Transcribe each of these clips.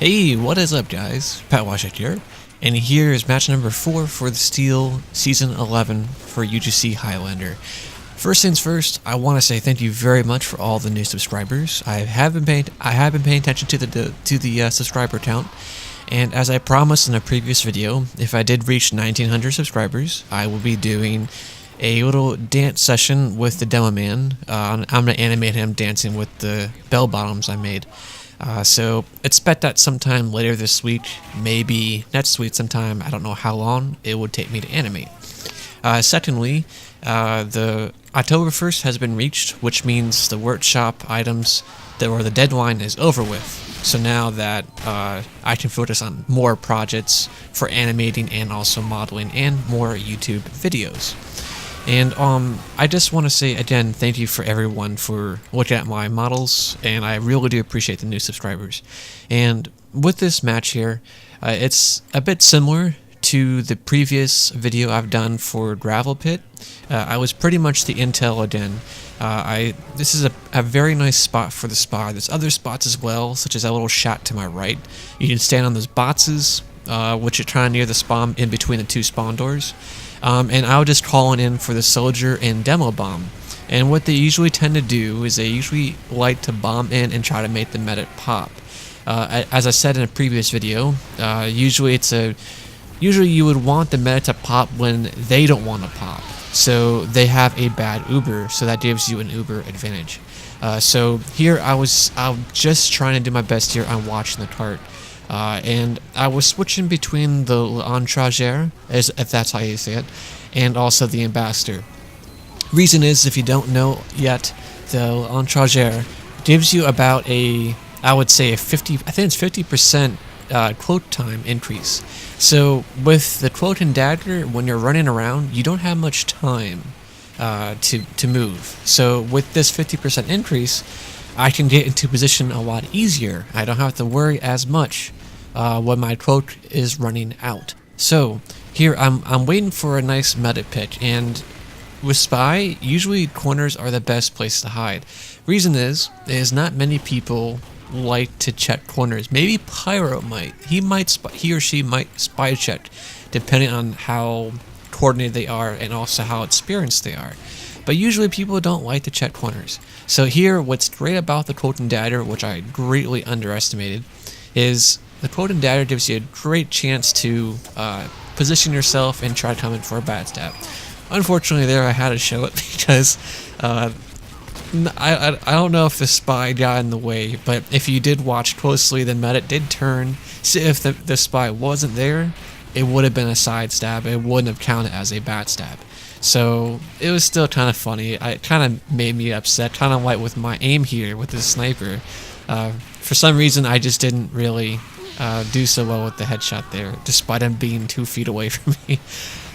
Hey, what is up, guys? Patwauschek here, and here is match number 4 for the Steel Season 11 for UGC Highlander. First things first, I want to say thank you very much for all the new subscribers. I have been paying attention to the subscriber count, and as I promised in a previous video, if I did reach 1900 subscribers, I will be doing a little dance session with the demo man. I'm going to animate him dancing with the bell bottoms I made. So expect that sometime later this week, maybe next week sometime. I don't know how long it would take me to animate. Secondly, the October 1st has been reached, which means the workshop items or the deadline is over with. So now that I can focus on more projects for animating and also modeling and more YouTube videos. And I just want to say again, thank you for everyone for looking at my models, and I really do appreciate the new subscribers. And with this match here, it's a bit similar to the previous video I've done for Gravel Pit. I was pretty much the intel again. This is a very nice spot for the spa. There's other spots as well, such as that little shot to my right. You can stand on those boxes, which are kind of near the spawn, in between the two spawn doors. And I'll just call in for the soldier and demo bomb. And what they usually tend to do is they usually like to bomb in and try to make the medic pop. As I said in a previous video, usually you would want the medic to pop when they don't want to pop. So they have a bad Uber, so that gives you an Uber advantage. So here I'm just trying to do my best here on watching the cart. And I was switching between the L'Entrageur, if that's how you say it, and also the Ambassador. Reason is, if you don't know yet, the L'Entrageur gives you about I would say I think it's 50% quote time increase. So with the quote and dagger, when you're running around, you don't have much time to move. So with this 50% increase, I can get into position a lot easier. I don't have to worry as much when my quote is running out. So here I'm waiting for a nice meta pick, and with Spy, usually corners are the best place to hide. Reason is not many people like to check corners. Maybe Pyro might. He or she might spy check, depending on how coordinated they are and also how experienced they are. But usually people don't like to check corners. So here, what's great about the quote and dagger, which I greatly underestimated, is the quote and dagger gives you a great chance to position yourself and try to come in for a bad stab. Unfortunately, there I had to show it because I don't know if the spy got in the way, but if you did watch closely, the medic did turn. So if the spy wasn't there, it would have been a side stab. It wouldn't have counted as a bad stab. So it was still kind of funny. It kind of made me upset, kind of like with my aim here with this sniper. For some reason, I just didn't really do so well with the headshot there, despite him being 2 feet away from me.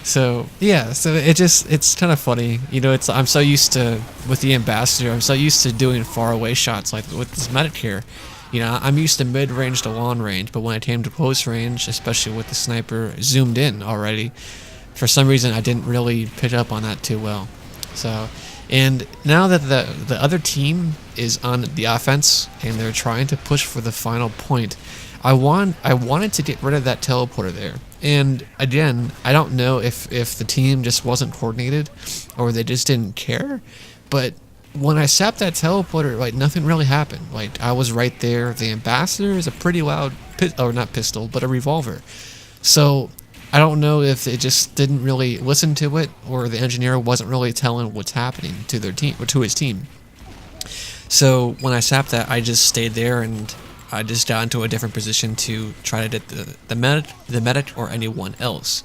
So yeah, so it's kind of funny. You know, I'm so used to, with the Ambassador, I'm so used to doing far away shots like with this medic here. You know, I'm used to mid-range to long range, but when I came to close range, especially with the sniper zoomed in already, for some reason I didn't really pick up on that too well. So, and now that the other team is on the offense and they're trying to push for the final point, I wanted to get rid of that teleporter there. And again, I don't know if the team just wasn't coordinated or they just didn't care, but when I sapped that teleporter, like, nothing really happened. Like, I was right there. The Ambassador is a pretty loud not pistol, but a revolver. So I don't know if they just didn't really listen to it, or the engineer wasn't really telling what's happening to their team or to his team. So when I sapped that, I just stayed there and I just got into a different position to try to get the medic or anyone else.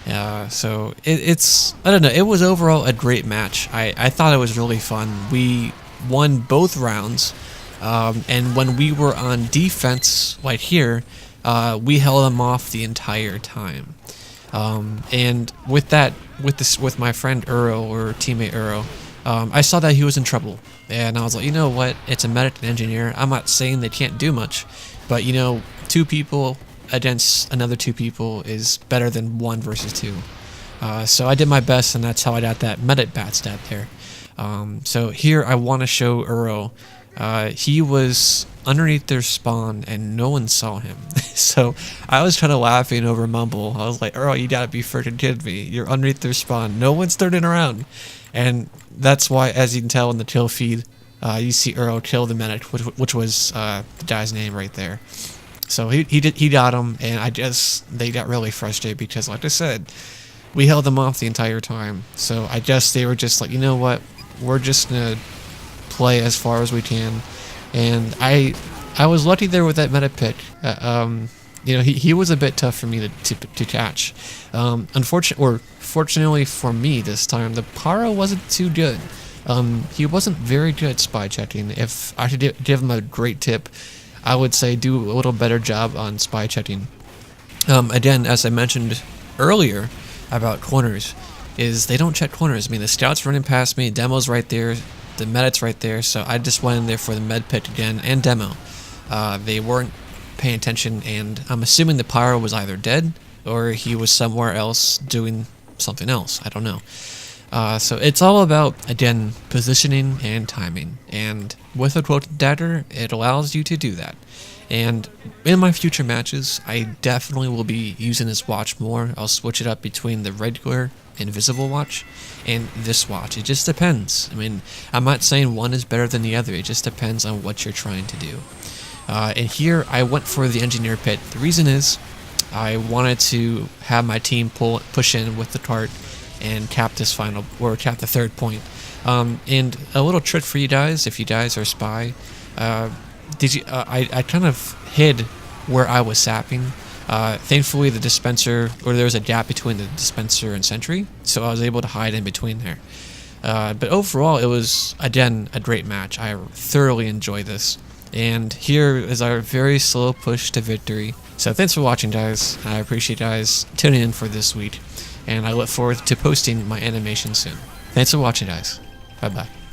So I don't know, it was overall a great match. I thought it was really fun. We won both rounds, and when we were on defense like here, we held them off the entire time. And with my friend Uro, or teammate Uro, I saw that he was in trouble, and I was like, you know what, it's a medic and engineer. I'm not saying they can't do much, but you know, 2 people against another 2 people is better than 1 versus 2. So I did my best, and that's how I got that medic bat stab there. So here I want to show Uro. He was underneath their spawn and no one saw him. So I was kind of laughing over Mumble. I was like, Earl, you gotta be freaking kidding me. You're underneath their spawn. No one's turning around. And that's why, as you can tell in the kill feed, you see Earl kill the medic, which was the guy's name right there. So he got him, and they got really frustrated because, like I said, we held them off the entire time. So I guess they were just like, you know what, we're just gonna play as far as we can. And I was lucky there with that meta pick. You know, he was a bit tough for me to catch. Fortunately for me this time, the Pyro wasn't too good. He wasn't very good at spy checking. If I should give him a great tip, I would say do a little better job on spy checking. Again, as I mentioned earlier about corners, is they don't check corners. I mean, the scout's running past me, demo's right there, the medic's right there, so I just went in there for the med pick again, and demo. They weren't paying attention, and I'm assuming the Pyro was either dead, or he was somewhere else doing something else. I don't know. So it's all about, again, positioning and timing, and with a quoted dagger, it allows you to do that. And in my future matches, I definitely will be using this watch more. I'll switch it up between the regular invisible watch and this watch. It just depends. I mean, I'm not saying one is better than the other. It just depends on what you're trying to do. And here I went for the engineer pit. The reason is I wanted to have my team push in with the cart and cap this cap the third point. And a little trick for you guys, if you guys are spy, I kind of hid where I was sapping. Thankfully, the dispenser, or there was a gap between the dispenser and sentry, so I was able to hide in between there. But overall, it was, again, a great match. I thoroughly enjoyed this. And here is our very slow push to victory. So thanks for watching, guys. I appreciate you guys tuning in for this week. And I look forward to posting my animation soon. Thanks for watching, guys. Bye-bye.